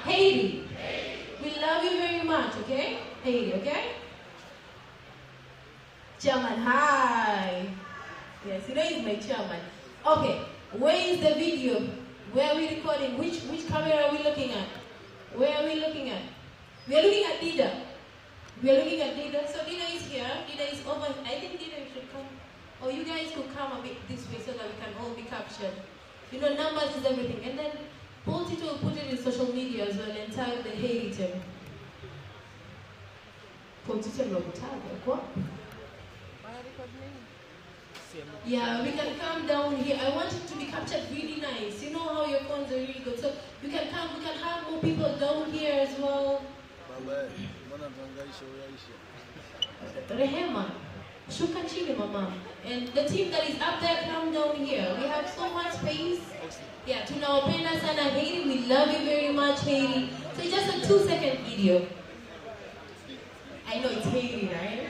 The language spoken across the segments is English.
Haiti. We love you very much, okay? Haiti, okay? Chairman, hi. Yes, you know he's my chairman. Okay, where is the video? Where are we recording? Which camera are we looking at? Where are we looking at? We are looking at Dida. We are looking at Dida. So Dida is here. Dida is over. I think Dida should come. Or you guys could come a bit this way so that we can all be captured. You know, numbers is everything. And then Tito will put it in social media as well and tag the Haiti team. Yeah, we can come down here. I want it to be captured really nice. You know how your phones are really good. So we can come, we can have more people down here as well. Rehema, shuka chini mama. And the team that is up there, come down here. We have so much space. Yeah, tunawapenda sana Haiti. We love you very much, Haiti. So it's just a 2-second video. I know it's Haiti, right?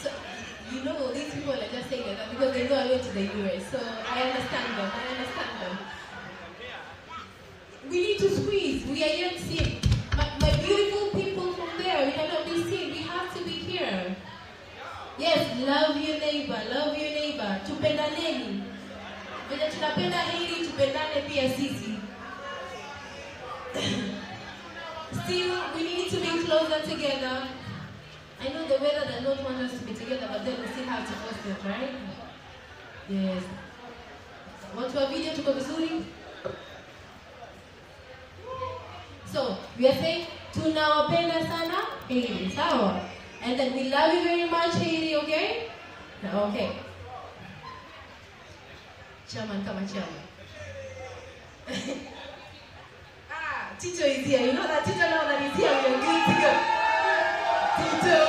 So, you know, these people are just saying that because they know I went to the US. So I understand them. We need to squeeze. We are yet seen. My beautiful people from there, we cannot be seen. We have to be here. Yes, love your neighbor. Love your neighbor. Tupendaneni. Vile tunapenda Haiti, tupendane pia sisi. Still, we need to be closer together. I know the weather does not want us to be together, but then we still have to post it, right? Yes. Want to a video tuko vizuri? So, we are saying, tunawapenda sana Haiti, sawa? And then we love you very much, Haiti, okay? Okay. Chairman, come on, chairman. Tito is here. You know that Tito now that he's here, we are good to go. Tito.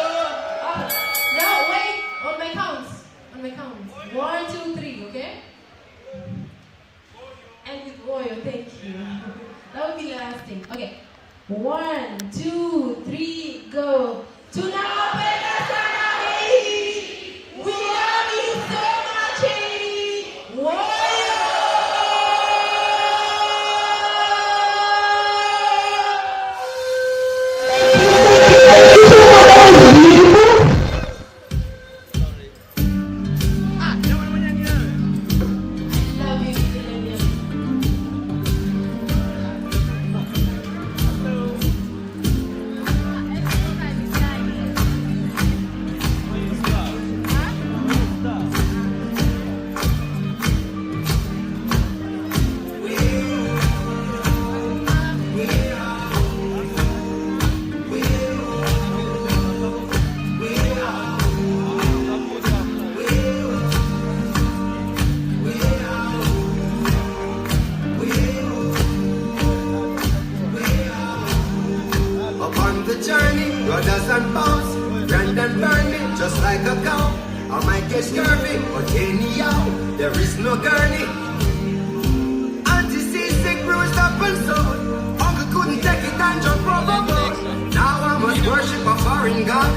Now wait, on my counts. 1, 2, 3, okay? And with Royal, thank you. That would be the last thing. Okay. 1, 2, 3, go. Tunawapenda sana Haiti. We love you so much, Haiti. Brothers and bounce, brand and burn me just like a cow. I might get scurvy, but anyhow, there is no gurney. Anti-seasick, bruised up and sore. Uncle couldn't take it and jump overboard. Now I must worship a foreign god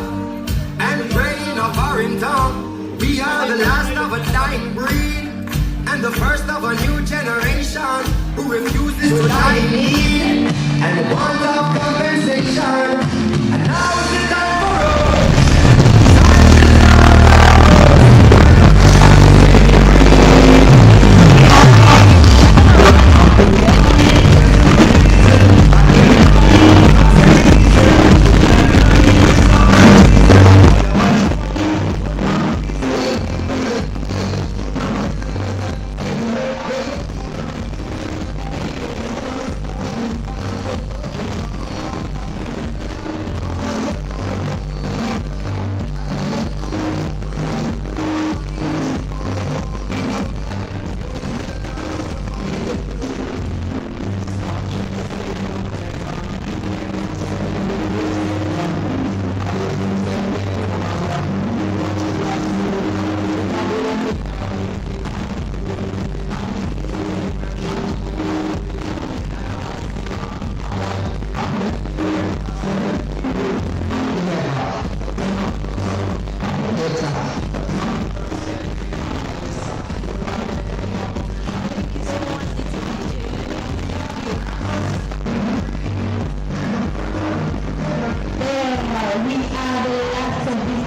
and pray in a foreign tongue. We are the last of a dying breed and the first of a new generation who refuses to die in need and wants of compensation. And now it's the time for us.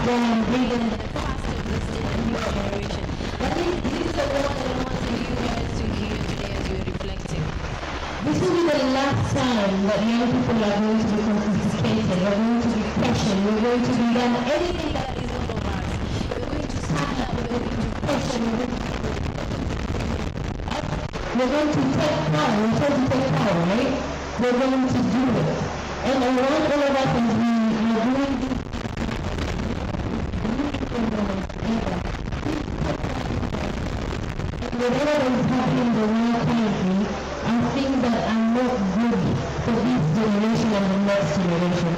them, bring them the past of this new generation. But this is the one that I want you guys to hear today as you're reflecting. This will be the last time that young people are going to be confiscated, we're going to be questioned, we're going to be done anything that is not of us. We're going to stand up, we're going to question, we're going to take power, we're going to take power, right? We're going to do it. And I want all of us as we are doing this, whatever is happening in the world currently are things that are not good for this generation and the next generation.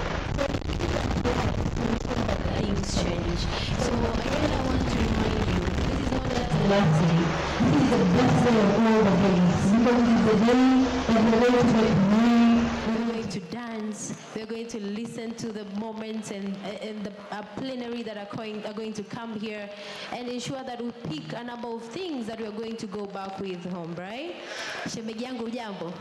Things change. So again, I want to remind you, this is not just the last day. This is the best day of all the days. Because it's the day that we're going to get married, we're going to dance, we're going to listen to the moments and the plenary that are going to come here and ensure that we pick a number of things that we're going to go back with home, right? Shemeji yangu jambo.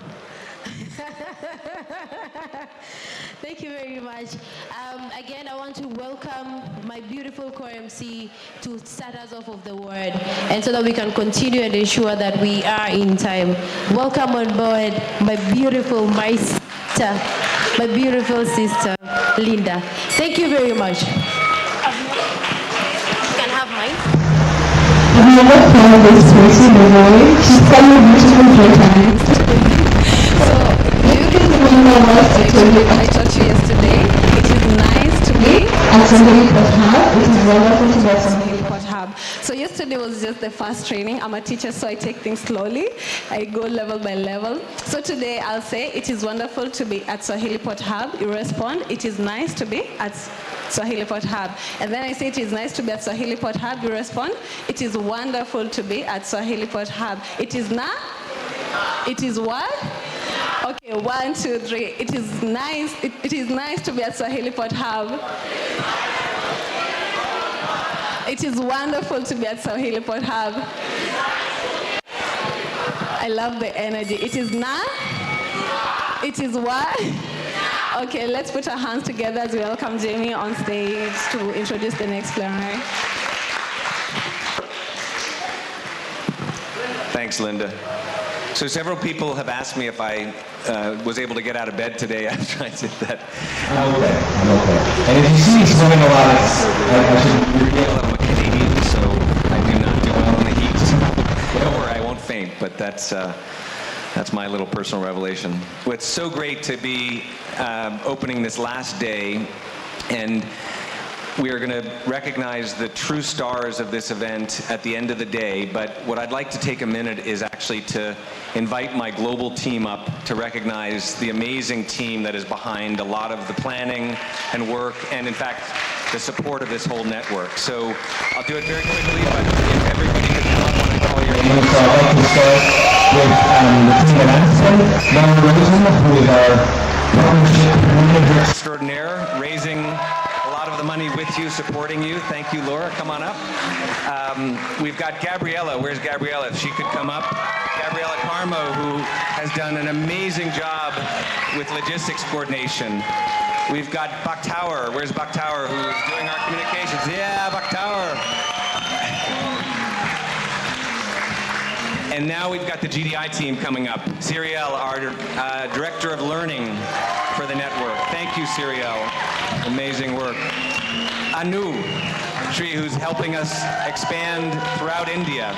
Thank you very much. Again, I want to welcome my beautiful co-MC to start us off of the word, and so that we can continue and ensure that we are in time. Welcome on board, my beautiful sister, Linda. Thank you very much. You can have mine. If you look at this person, she's coming beautiful for I taught you yesterday. It is nice to be at Swahili Pot Hub. It is wonderful to be at Swahili Pot Hub. So yesterday was just the first training. I'm a teacher, so I take things slowly. I go level by level. So today I'll say it is wonderful to be at Swahili Pot Hub. You respond, it is nice to be at Swahili Pot Hub. And then I say it is nice to be at Swahili Pot Hub. You respond, it is wonderful to be at Swahili Pot Hub. It is it is what? Okay, 1, 2, 3. It is nice. It is nice to be at Swahili Pot Hub. It is wonderful to be at Swahili Pot Hub. I love the energy. It is It is what? Okay, let's put our hands together as we welcome Jamie on stage to introduce the next plenary. Thanks, Linda. So several people have asked me if I was able to get out of bed today after I did that. I'm okay. And if you see me swimming a lot, I should reveal I'm a Canadian, so I do not do well in the heat. Don't worry, I won't faint, but that's my little personal revelation. It's so great to be opening this last day, and we are going to recognize the true stars of this event at the end of the day, but what I'd like to take a minute is actually to invite my global team up to recognize the amazing team that is behind a lot of the planning and work, and in fact, the support of this whole network. So I'll do it very quickly, but if everybody could come up when I call your name. So I'd like to start with the team at Aspen, Lauren Rosen, who is our partnership manager extraordinaire, raising the money with you, supporting you. Thank you, Laura. Come on up. We've got Gabriella. Where's Gabriella? If she could come up. Gabriella Carmo, who has done an amazing job with logistics coordination. We've got Bakhtaur. Where's Bakhtaur, who is doing our communications? Yeah, Bakhtaur. And now we've got the GDI team coming up. Cyrielle, our Director of Learning for the network. Thank you, Cyrielle. Amazing work. Anu, who's helping us expand throughout India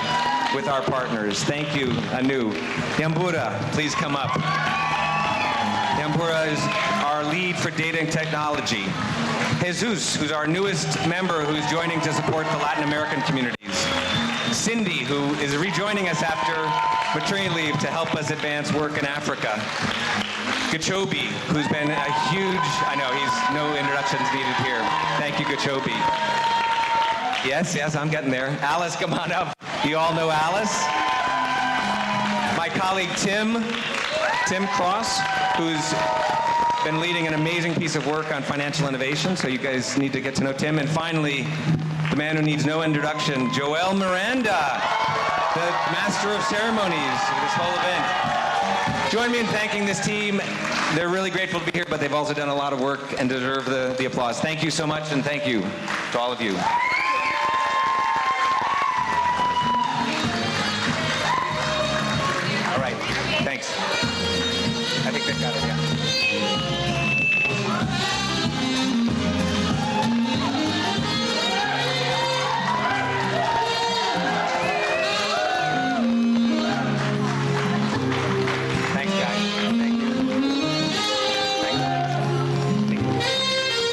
with our partners. Thank you, Anu. Yambura, please come up. Yambura is our lead for data and technology. Jesus, who's our newest member who's joining to support the Latin American communities. Cindy, who is rejoining us after maternity leave to help us advance work in Africa. Gachobi, who's been a huge, I know, no introductions needed here. Thank you, Gachobi. Yes, I'm getting there. Alice, come on up. You all know Alice. My colleague Tim Cross, who's been leading an amazing piece of work on financial innovation, so you guys need to get to know Tim. And finally, the man who needs no introduction, Joel Miranda, the master of ceremonies of this whole event. Join me in thanking this team. They're really grateful to be here, but they've also done a lot of work and deserve the applause. Thank you so much, and thank you to all of you. All right, thanks. I think they've got it, yeah.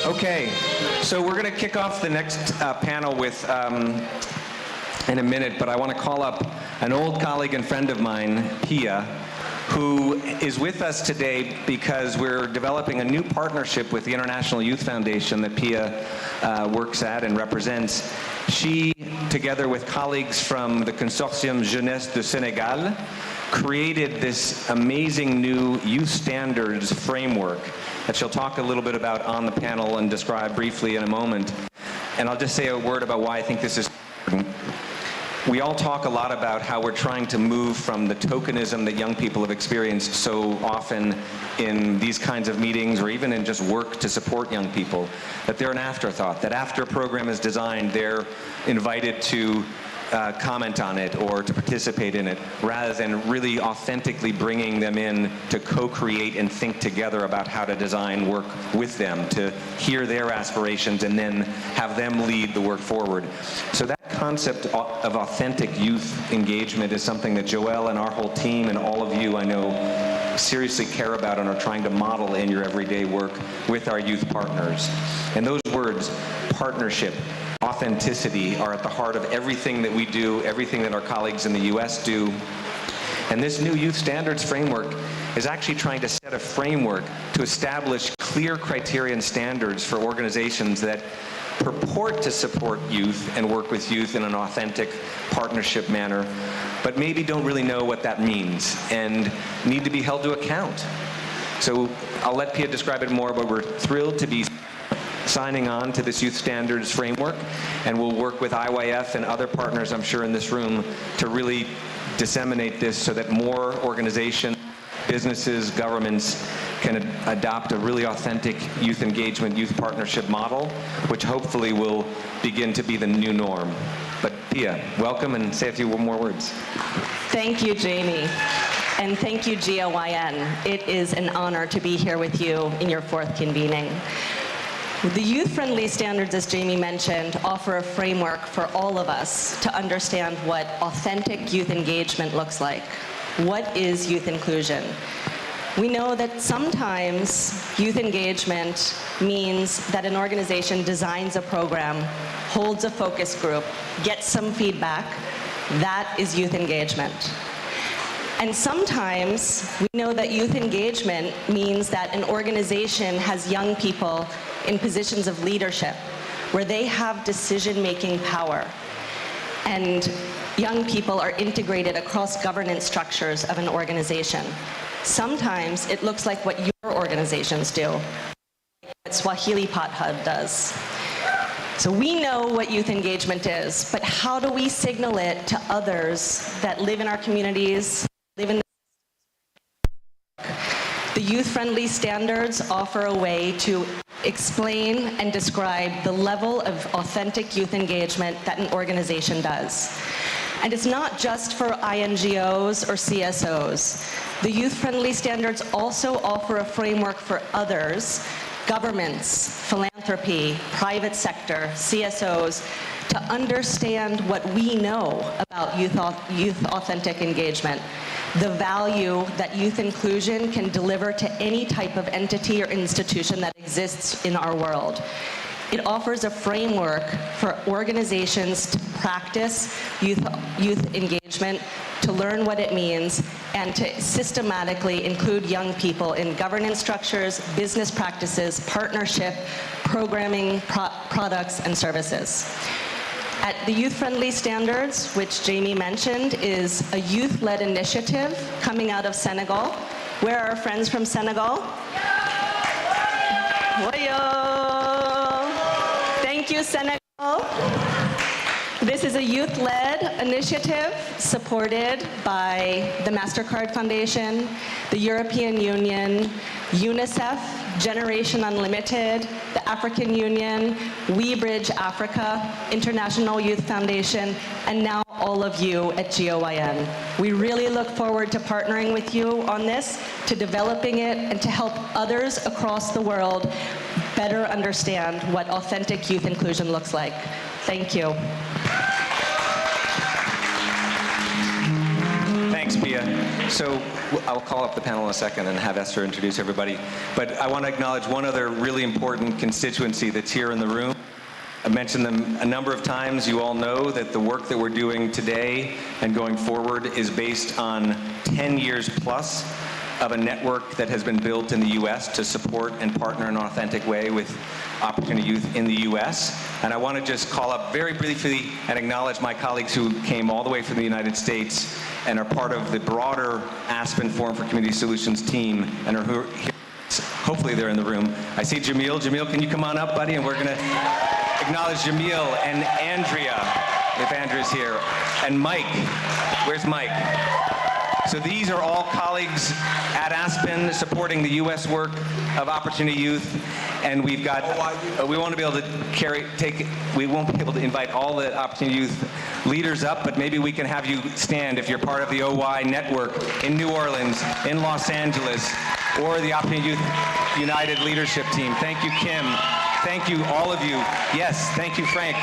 Okay, so we're going to kick off the next panel with in a minute, but I want to call up an old colleague and friend of mine, Pia, who is with us today because we're developing a new partnership with the International Youth Foundation that Pia works at and represents. She, together with colleagues from the Consortium Jeunesse du Sénégal, created this amazing new youth standards framework that she'll talk a little bit about on the panel and describe briefly in a moment. And I'll just say a word about why I think this is important. We all talk a lot about how we're trying to move from the tokenism that young people have experienced so often in these kinds of meetings or even in just work to support young people, that they're an afterthought, that after a program is designed, they're invited to comment on it or to participate in it, rather than really authentically bringing them in to co-create and think together about how to design work with them, to hear their aspirations and then have them lead the work forward. So that concept of authentic youth engagement is something that Joelle and our whole team and all of you, I know, seriously care about and are trying to model in your everyday work with our youth partners. And those words, partnership, authenticity, are at the heart of everything that we do, everything that our colleagues in the US do. And this new youth standards framework is actually trying to set a framework to establish clear criteria and standards for organizations that purport to support youth and work with youth in an authentic partnership manner, but maybe don't really know what that means and need to be held to account. So I'll let Pia describe it more, but we're thrilled to be signing on to this youth standards framework, and we'll work with IYF and other partners, I'm sure, in this room to really disseminate this so that more organizations, businesses, governments can adopt a really authentic youth engagement, youth partnership model, which hopefully will begin to be the new norm. But Pia, welcome, and say a few more words. Thank you, Jamie. And thank you, GOYN. It is an honor to be here with you in your fourth convening. The youth-friendly standards, as Jamie mentioned, offer a framework for all of us to understand what authentic youth engagement looks like. What is youth inclusion? We know that sometimes youth engagement means that an organization designs a program, holds a focus group, gets some feedback. That is youth engagement. And sometimes we know that youth engagement means that an organization has young people in positions of leadership where they have decision-making power. And young people are integrated across governance structures of an organization. Sometimes it looks like what your organizations do, what Swahili Pot Hub does. So we know what youth engagement is, but how do we signal it to others that live in our communities, live in the youth-friendly standards offer a way to explain and describe the level of authentic youth engagement that an organization does. And it's not just for INGOs or CSOs. The youth-friendly standards also offer a framework for others, governments, philanthropy, private sector, CSOs, to understand what we know about youth authentic engagement, the value that youth inclusion can deliver to any type of entity or institution that exists in our world. It offers a framework for organizations to practice youth engagement, to learn what it means, and to systematically include young people in governance structures, business practices, partnership, programming, products, and services. At the Youth-Friendly Standards, which Jamie mentioned, is a youth-led initiative coming out of Senegal. Where are our friends from Senegal? Woyo! Thank you, Senegal. This is a youth-led initiative supported by the MasterCard Foundation, the European Union, UNICEF, Generation Unlimited, the African Union, WeBridge Africa, International Youth Foundation, and now all of you at GOYN. We really look forward to partnering with you on this, to developing it, and to help others across the world better understand what authentic youth inclusion looks like. Thank you. Thanks, Pia. So I'll call up the panel in a second and have Esther introduce everybody. But I want to acknowledge one other really important constituency that's here in the room. I've mentioned them a number of times. You all know that the work that we're doing today and going forward is based on 10 years plus of a network that has been built in the U.S. to support and partner in an authentic way with Opportunity Youth in the U.S. And I want to just call up very briefly and acknowledge my colleagues who came all the way from the United States and are part of the broader Aspen Forum for Community Solutions team and are here. Hopefully they're in the room. I see Jamil. Jamil, can you come on up, buddy? And we're going to acknowledge Jamil and Andrea, if Andrea's here, and Mike. Where's Mike? So these are all colleagues at Aspen supporting the U.S. work of Opportunity Youth, and we've got, we won't be able to we won't be able to invite all the Opportunity Youth leaders up, but maybe we can have you stand if you're part of the OY network in New Orleans, in Los Angeles, or the Opportunity Youth United Leadership Team. Thank you, Kim. Thank you, all of you. Yes, thank you, Frank.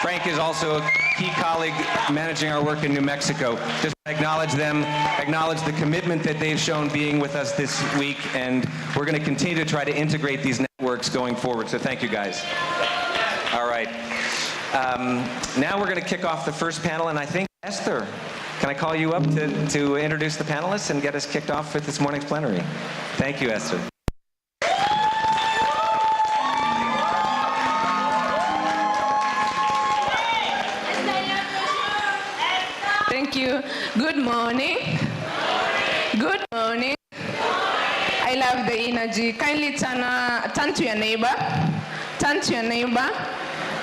Frank is also a key colleague managing our work in New Mexico. Just acknowledge them, acknowledge the commitment that they've shown being with us this week, and we're going to continue to try to integrate these networks going forward. So thank you, guys. All right. Now we're going to kick off the first panel, and I think, Esther, can I call you up to introduce the panelists and get us kicked off with this morning's plenary? Thank you, Esther. Thank you. Good morning. Good morning. I love the energy. Kindly turn to your neighbor. Turn to your neighbor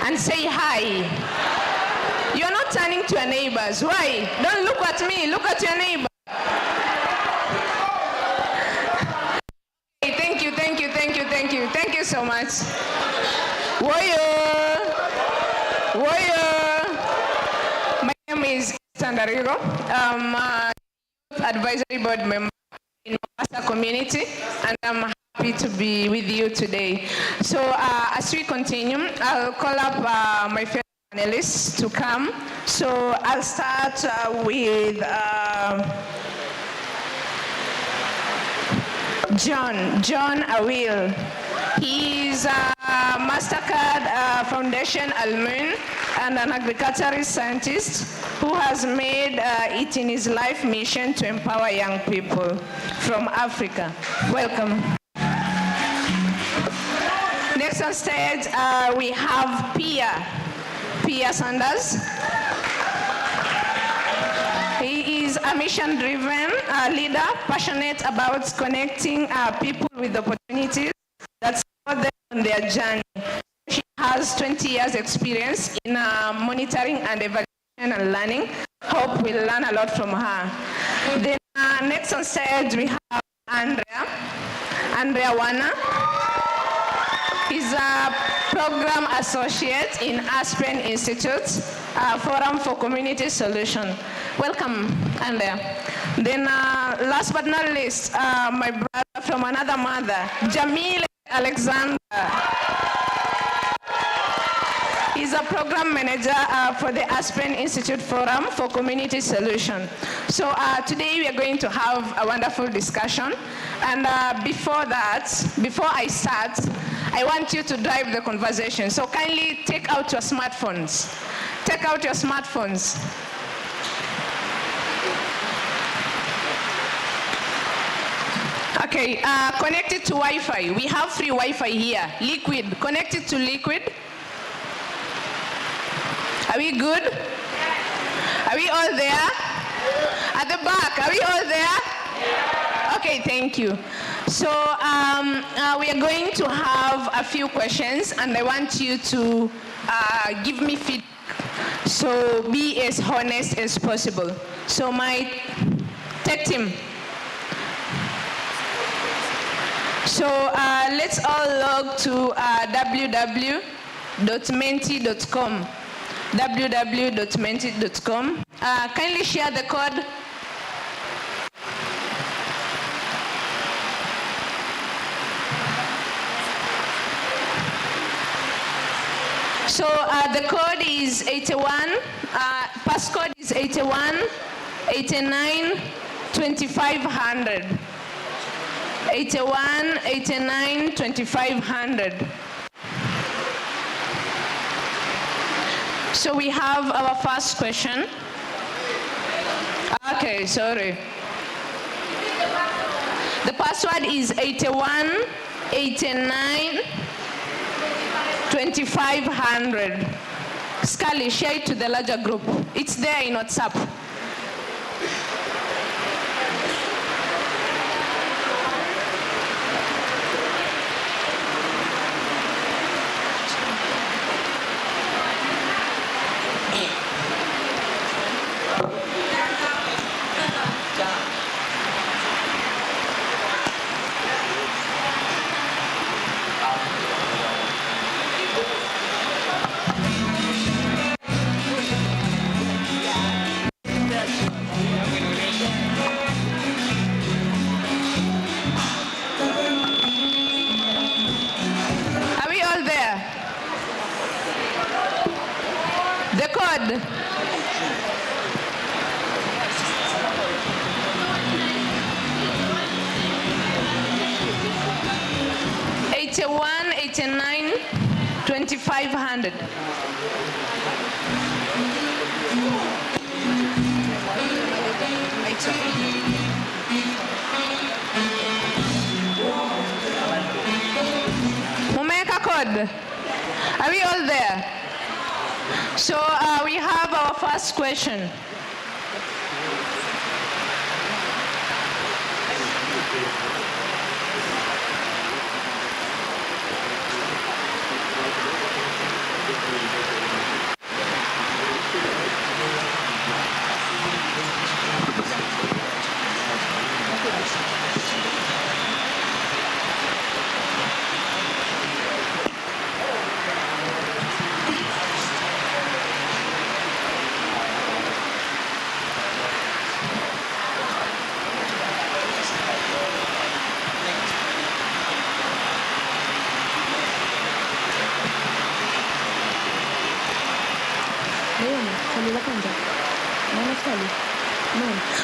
and say hi. You're not turning to your neighbors. Why? Don't look at me. Look at your neighbor. Okay, thank you, thank you, thank you, thank you. Thank you so much. Warrior. Warrior. My name is Sandarigo. I'm a youth advisory board member in Mombasa community, and I'm happy to be with you today. So as we continue, I'll call up my fellow panelists to come. So I'll start with John Awil. He's a MasterCard Foundation alumni and an agriculturist scientist who has made it in his life mission to empower young people from Africa. Welcome. Next on stage, we have Pia Sanders. He is a mission-driven leader, passionate about connecting people with opportunities that support them on their journey. She has 20 years experience in monitoring and evaluation and learning. Hope we'll learn a lot from her. Then next on stage we have Andrea Warner. He's a program associate in Aspen Institute, Forum for Community Solution. Welcome, Andrea. Then last but not least, my brother from another mother, Jamil Alexander. He's a program manager for the Aspen Institute Forum for Community Solution. So today we are going to have a wonderful discussion. And before I start, I want you to drive the conversation. So kindly take out your smartphones. Take out your smartphones. Okay, connected to Wi-Fi. We have free Wi-Fi here. Liquid, connected to Liquid. Are we good? Are we all there? At the back, are we all there? Okay, thank you. So we are going to have a few questions, and I want you to give me feedback So be as honest as possible. So my tech team. So let's all log to www.menti.com. www.menti.com. Kindly share the code. So the code is 81, passcode is 81, 89, 2500. 81, 89, 2500. So we have our first question. Okay, sorry. The password is 81, 89, 2500. Scully, share it to the larger group. It's there in WhatsApp. The code. '81, '89, 2500. Mumeka code. Are we all there? So we have our first question.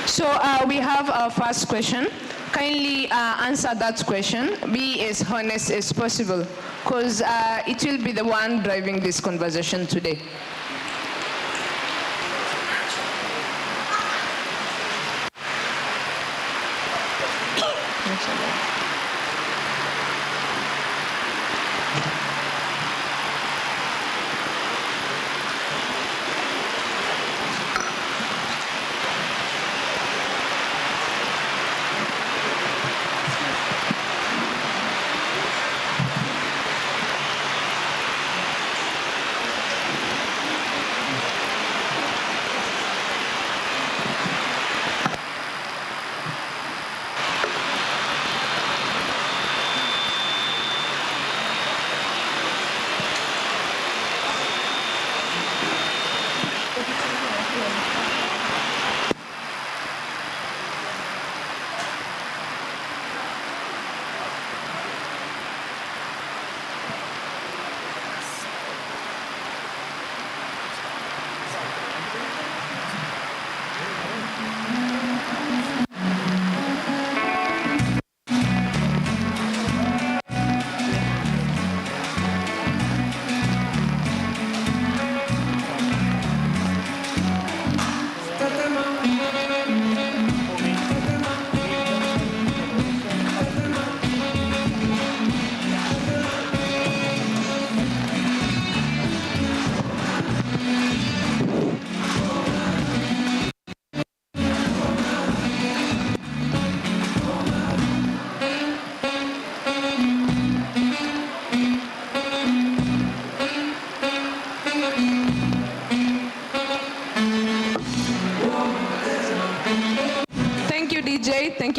So we have our first question. Kindly answer that question. Be as honest as possible, because it will be the one driving this conversation today.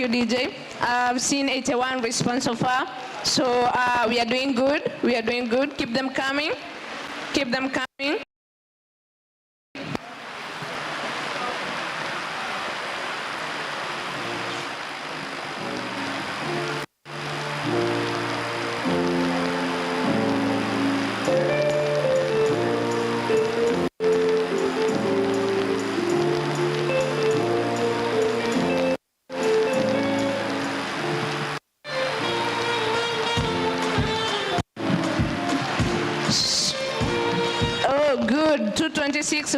you, DJ. I've seen 81 response so far. So we are doing good. We are doing good. Keep them coming. Keep them coming. Oh, good. 226.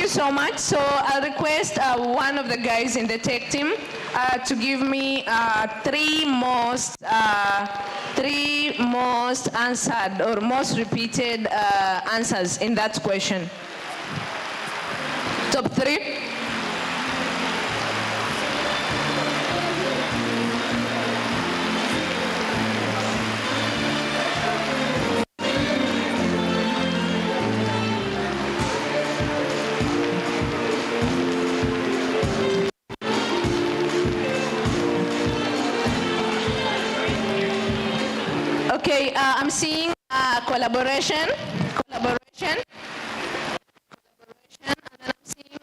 So much. So I'll request one of the guys in the tech team to give me three most answered or most repeated answers in that question. Top three. Okay, I'm seeing collaboration, and then I'm seeing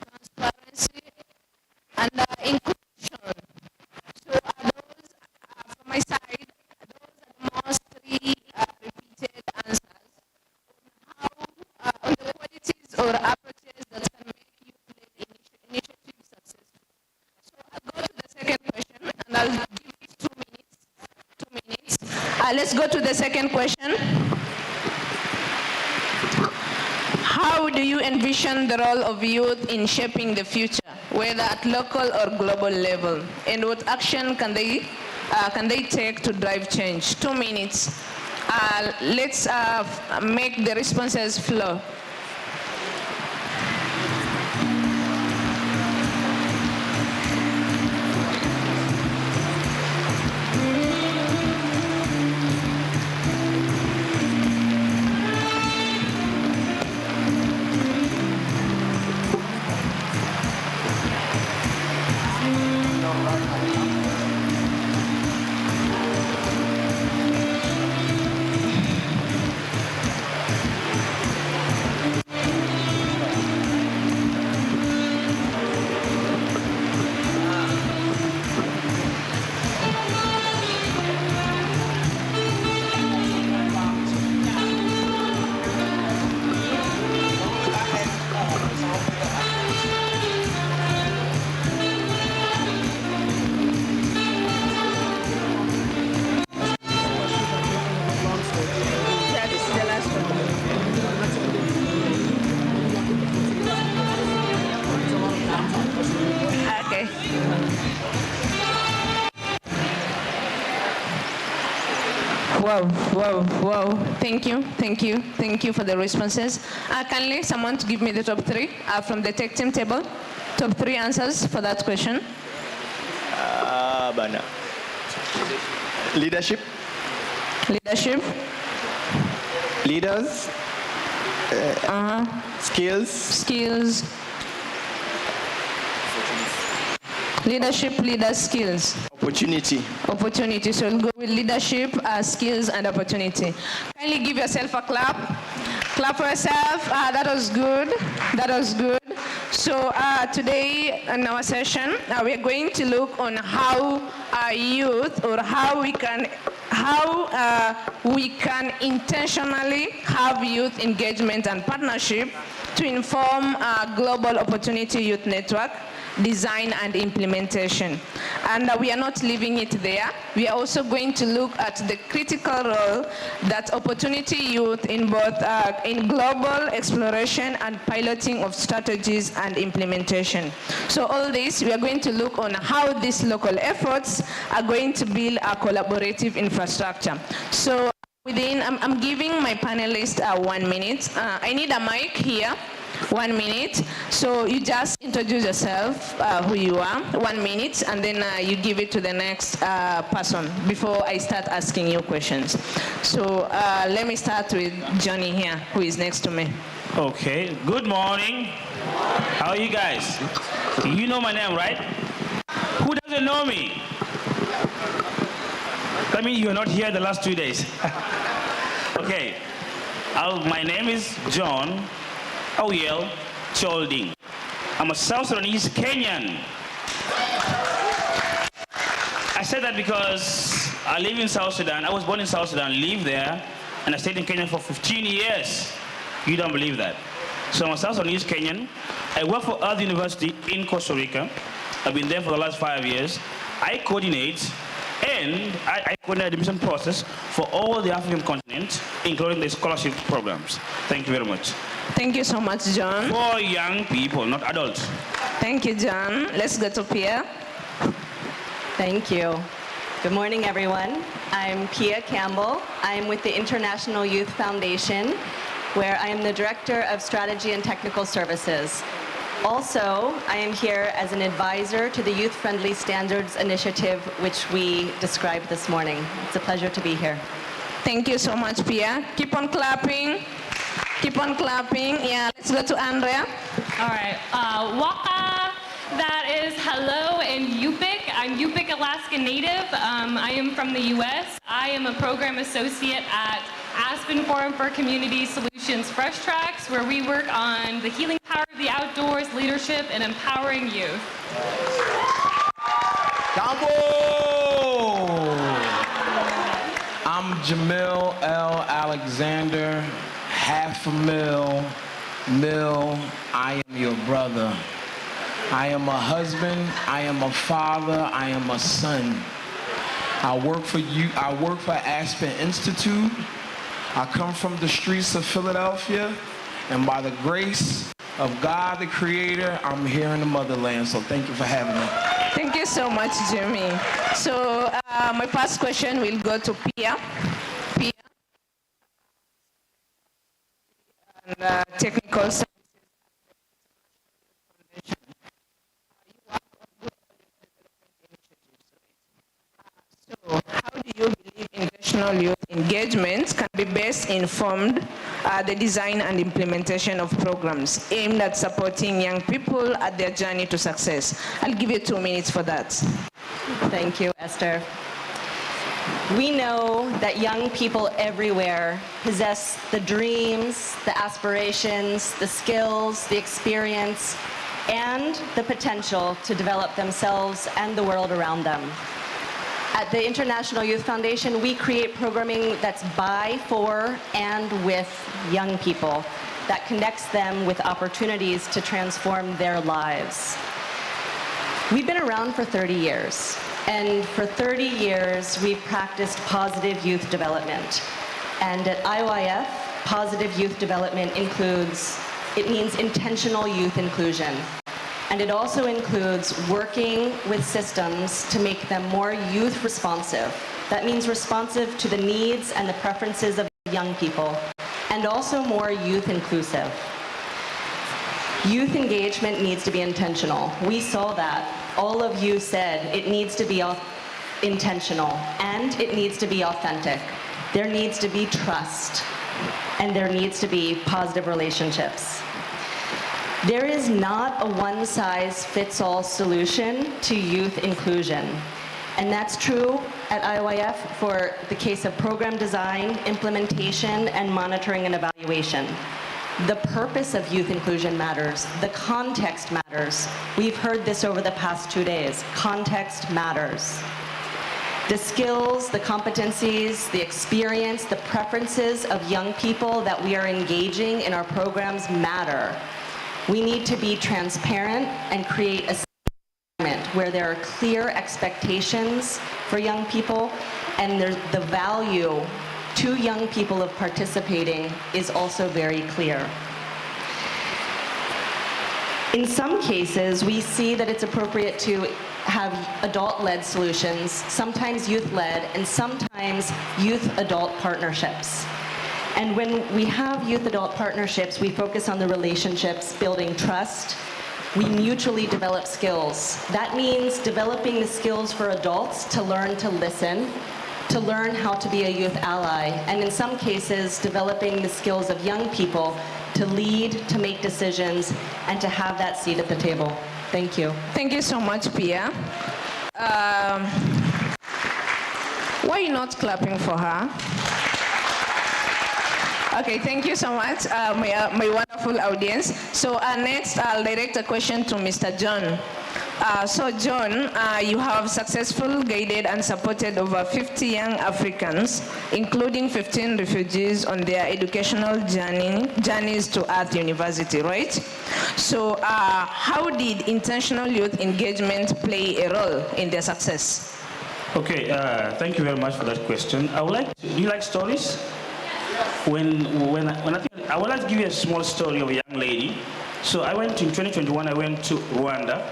transparency, and inclusion. So those, from my side, those are the most three repeated answers on how, on the qualities or approaches that can make youth-led initiatives successful. So I'll go to the second question, and I'll give it 2 minutes. 2 minutes. Let's go to the second question. How do you envision the role of youth in shaping the future, whether at local or global level? And what action can they take to drive change? 2 minutes. Let's make the responses flow. Wow. Thank you for the responses. Kindly, someone to give me the top 3 from the tech team table. Top 3 answers for that question. Bana. Leadership. Leaders. Skills. Leadership, leaders, skills. Opportunity. So we'll go with leadership, skills, and opportunity. Kindly give yourself a clap. Clap for yourself. That was good. So today in our session, we are going to look on how our youth, or how we can intentionally have youth engagement and partnership to inform our Global Opportunity Youth Network design and implementation. And we are not leaving it there. We are also going to look at the critical role that opportunity youth in both in global exploration and piloting of strategies and implementation. So all this, we are going to look on how these local efforts are going to build a collaborative infrastructure. So I'm giving my panelists 1 minute. I need a mic here. 1 minute. So you just introduce yourself, who you are, 1 minute, and then you give it to the next person before I start asking you questions. So let me start with Johnny here, who is next to me. Okay, good morning. How are you guys? You know my name, right? Who doesn't know me? That means you are not here the last 2 days. Okay, my name is John Oyel Cholding. I'm a South Sudanese Kenyan. I said that because I live in South Sudan. I was born in South Sudan, lived there, and I stayed in Kenya for 15 years. You don't believe that. So I'm a South Sudanese Kenyan. I work for Earth University in Costa Rica. I've been there for the last 5 years. I coordinate the admission process for all the African continent, including the scholarship programs. Thank you very much. Thank you so much, John. For young people, not adults. Thank you, John. Let's go to Pia. Thank you. Good morning, everyone. I'm Pia Campbell. I'm with the International Youth Foundation, where I am the Director of Strategy and Technical Services. Also, I am here as an advisor to the Youth Friendly Standards Initiative, which we described this morning. It's a pleasure to be here. Thank you so much, Pia. Keep on clapping. Yeah, let's go to Andrea. All right. Waka, that is hello in Yupik. I'm Yupik Alaska Native. I am from the U.S. I am a program associate at Aspen Forum for Community Solutions Fresh Tracks, where we work on the healing power of the outdoors, leadership, and empowering youth. Campo! I'm Jamil L. Alexander, $500,000, I am your brother. I am a husband, I am a father, I am a son. I work for Aspen Institute. I come from the streets of Philadelphia, and by the grace of God, the Creator, I'm here in the motherland, so thank you for having me. Thank you so much, Jimmy. So my first question will go to Pia. Pia. And technical services. So how do you believe intentional youth engagement can be best informed the design and implementation of programs aimed at supporting young people at their journey to success? I'll give you 2 minutes for that. Thank you, Esther. We know that young people everywhere possess the dreams, the aspirations, the skills, the experience, and the potential to develop themselves and the world around them. At the International Youth Foundation, we create programming that's by, for, and with young people that connects them with opportunities to transform their lives. We've been around for 30 years, and for 30 years, we've practiced positive youth development. And at IYF, positive youth development means intentional youth inclusion. And it also includes working with systems to make them more youth responsive, That means responsive to the needs and the preferences of young people, and also more youth inclusive. Youth engagement needs to be intentional. We saw that. All of you said it needs to be intentional, and it needs to be authentic. There needs to be trust, and there needs to be positive relationships. There is not a one-size-fits-all solution to youth inclusion. And that's true at IOIF for the case of program design, implementation, and monitoring and evaluation. The purpose of youth inclusion matters. The context matters. We've heard this over the past 2 days. Context matters. The skills, the competencies, the experience, the preferences of young people that we are engaging in our programs matter. We need to be transparent and create a environment where there are clear expectations for young people, and there's the value to young people of participating is also very clear. In some cases, we see that it's appropriate to have adult-led solutions, sometimes youth-led, and sometimes youth-adult partnerships. And when we have youth-adult partnerships, we focus on the relationships, building trust. We mutually develop skills. That means developing the skills for adults to learn to listen, to learn how to be a youth ally, and in some cases, developing the skills of young people to lead, to make decisions, and to have that seat at the table. Thank you. Thank you so much, Pia. Why are you not clapping for her? Okay, thank you so much, my wonderful audience. So next, I'll direct a question to Mr. John. So John, you have successfully guided and supported over 50 young Africans, including 15 refugees on their educational journeys to Earth University, right? So how did intentional youth engagement play a role in their success? Okay, thank you very much for that question. I would like to, do you like stories? I would like to give you a small story of a young lady. So I went in 2021, I went to Rwanda.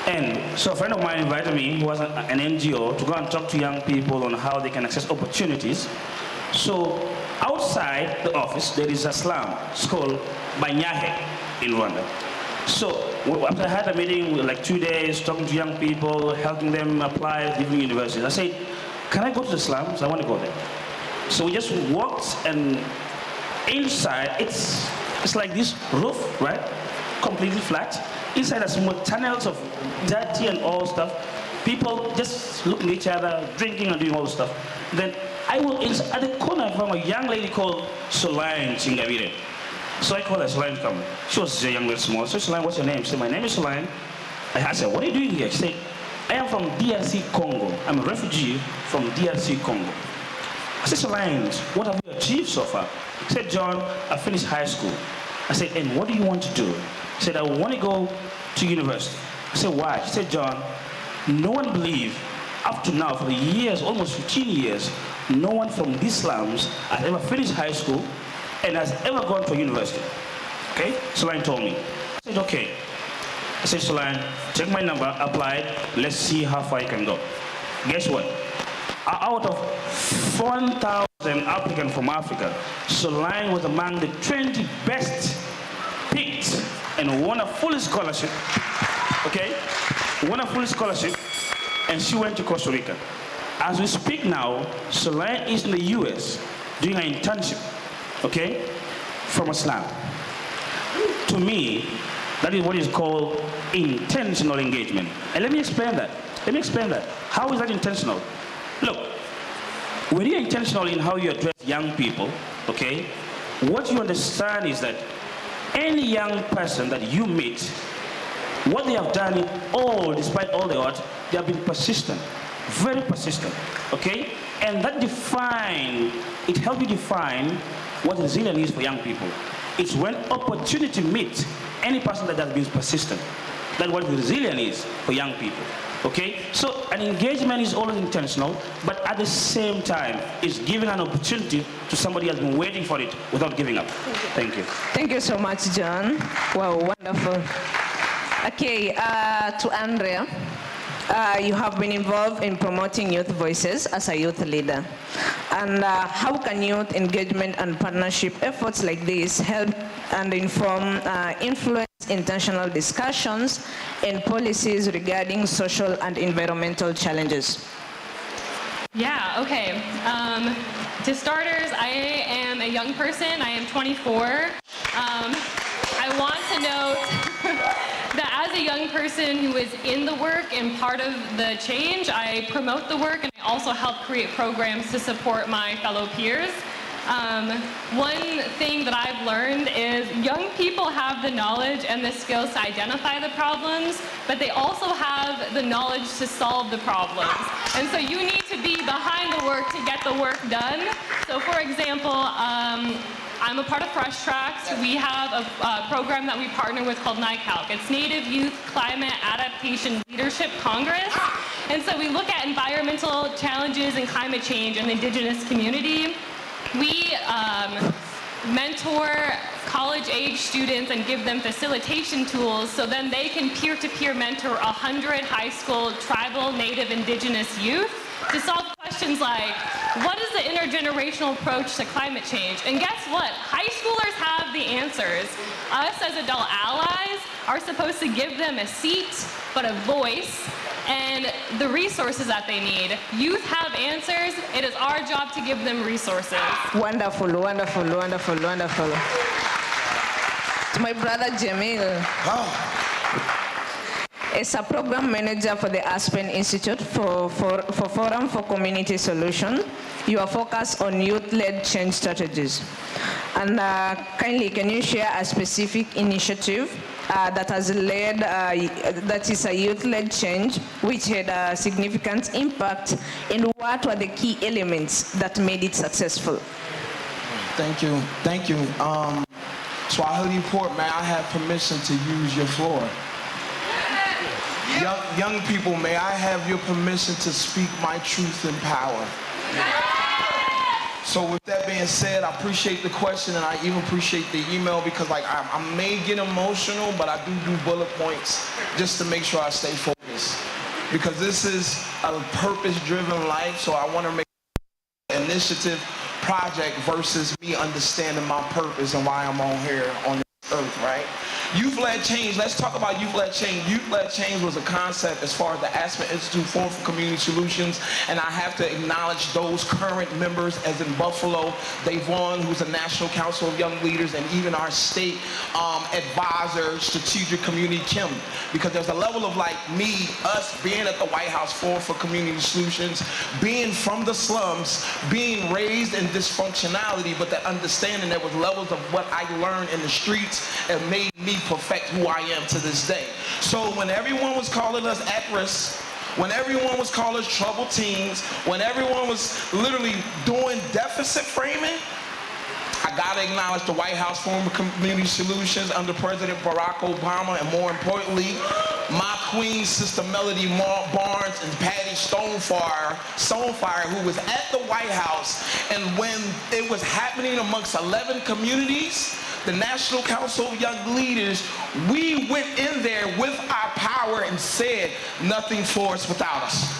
And so a friend of mine invited me, who was an NGO, to go and talk to young people on how they can access opportunities. So outside the office, there is a slum. It's called Banyahe in Rwanda. So after I had a meeting, like 2 days, talking to young people, helping them apply at different universities, I said, can I go to the slums? I want to go there. So we just walked, and inside, it's like this roof, right? Completely flat. Inside are small tunnels of dirty and all stuff. People just looking at each other, drinking and doing all stuff. Then I was at the corner from a young lady called Solange Chingavire. So I called her, Solange, come. She was a young girl, small. So Solange, what's your name? She said, my name is Solange. I said, what are you doing here? She said, I am from DRC Congo. I'm a refugee from DRC Congo. I said, Solange, what have you achieved so far? She said, John, I finished high school. I said, and what do you want to do? She said, I want to go to university. I said, why? She said, John, no one believed up to now, for the years, almost 15 years, no one from these slums has ever finished high school and has ever gone to university. Okay? Solange told me. I said, okay. I said, Solange, check my number, applied, let's see how far you can go. Guess what? Out of 1,000 applicants from Africa, Solange was among the 20 best picked and won a full scholarship, okay? Won a full scholarship, and she went to Costa Rica. As we speak now, Solange is in the US doing an internship, okay, from a slum. To me, that is what is called intentional engagement. And let me explain that. How is that intentional? Look, when you're intentional in how you address young people, okay, what you understand is that any young person that you meet, what they have done despite all the odds, they have been persistent, very persistent, okay? And that it helps you define what resilience is for young people. It's when opportunity meets any person that has been persistent. That's what resilience is for young people. Okay, so an engagement is always intentional, but at the same time, it's giving an opportunity to somebody who has been waiting for it without giving up. Thank you. Thank you so much, John. Wow, wonderful. Okay, to Andrea. you have been involved in promoting youth voices as a youth leader. And how can youth engagement and partnership efforts like this help and inform, influence intentional discussions and policies regarding social and environmental challenges? Yeah, okay. To starters, I am a young person. I am 24. I want to note that as a young person who is in the work and part of the change, I promote the work and I also help create programs to support my fellow peers. One thing that I've learned is young people have the knowledge and the skills to identify the problems, but they also have the knowledge to solve the problems. And so you need to be behind the work to get the work done. So for example, I'm a part of Fresh Tracks. We have a program that we partner with called NICALC. It's Native Youth Climate Adaptation Leadership Congress. And so we look at environmental challenges and climate change in the Indigenous community. We mentor college-age students and give them facilitation tools so then they can peer-to-peer mentor 100 high school tribal, Native, Indigenous youth to solve questions like, what is the intergenerational approach to climate change? And guess what? High schoolers have the answers. Us as adult allies are supposed to give them a seat, but a voice, and the resources that they need. Youth have answers. It is our job to give them resources. Wonderful, wonderful, wonderful, wonderful. To my brother Jamil. As a program manager for the Aspen Institute for Forum for Community Solution, you are focused on youth-led change strategies. And kindly, can you share a specific initiative that has led, that is a youth-led change, which had a significant impact, and what were the key elements that made it successful? Thank you, thank you. Swahili Port, may I have permission to use your floor? Young people, may I have your permission to speak my truth in power? So with that being said, I appreciate the question and I even appreciate the email because like I may get emotional, but I do bullet points just to make sure I stay focused. Because this is a purpose-driven life, so I want to make an initiative project versus me understanding my purpose and why I'm on here on this earth, right? Youth-led change, let's talk about youth-led change. Youth-led change was a concept as far as the Aspen Institute Forum for Community Solutions, and I have to acknowledge those current members, as in Buffalo, Davon, who's a National Council of Young Leaders, and even our state advisor, Strategic Community, Kim, because there's a level of like me, us being at the White House Forum for Community Solutions, being from the slums, being raised in dysfunctionality, but that understanding there was levels of what I learned in the streets and made me perfect who I am to this day. So when everyone was calling us at risk, when everyone was calling us troubled teens, when everyone was literally doing deficit framing, I gotta acknowledge the White House Forum for Community Solutions under President Barack Obama, and more importantly, my queen, Sister Melody Barnes and Patty Stonefire, who was at the White House, and when it was happening amongst 11 communities, the National Council of Young Leaders, we went in there with our power and said, nothing for us without us.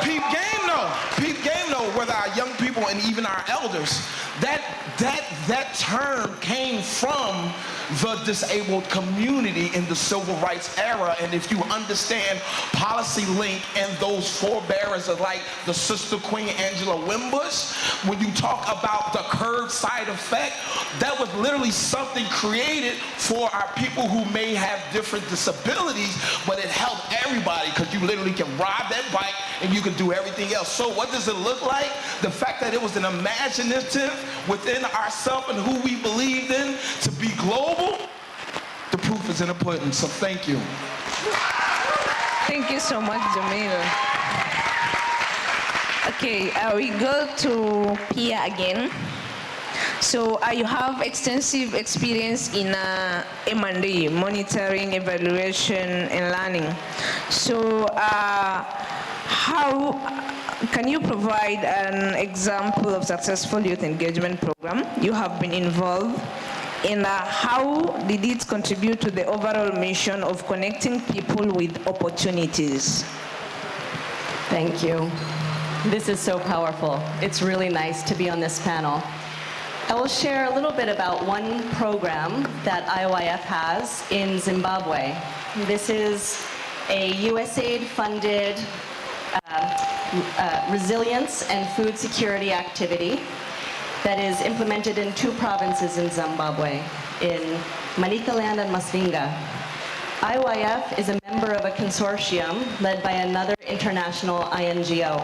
Peep game though, whether our young people and even our elders, that term came from the disabled community in the civil rights era. And if you understand Policy Link and those forebearers of like the Sister Queen Angela Wimbush, when you talk about the curbside effect, that was literally something created for our people who may have different disabilities, but it helped everybody because you literally can ride that bike and you can do everything else. So what does it look like? The fact that it was an imaginative within ourselves and who we believed in to be global, the proof is in the pudding. So thank you. Thank you so much, Jamil. Okay, we go to Pia again. So you have extensive experience in M&E, monitoring, evaluation, and learning. So how can you provide an example of successful youth engagement program you have been involved And how did it contribute to the overall mission of connecting people with opportunities? Thank you. This is so powerful. It's really nice to be on this panel. I will share a little bit about one program that IOIF has in Zimbabwe. This is a USAID-funded resilience and food security activity that is implemented in 2 provinces in Zimbabwe, in Manicaland and Masvinga. IOIF is a member of a consortium led by another international INGO.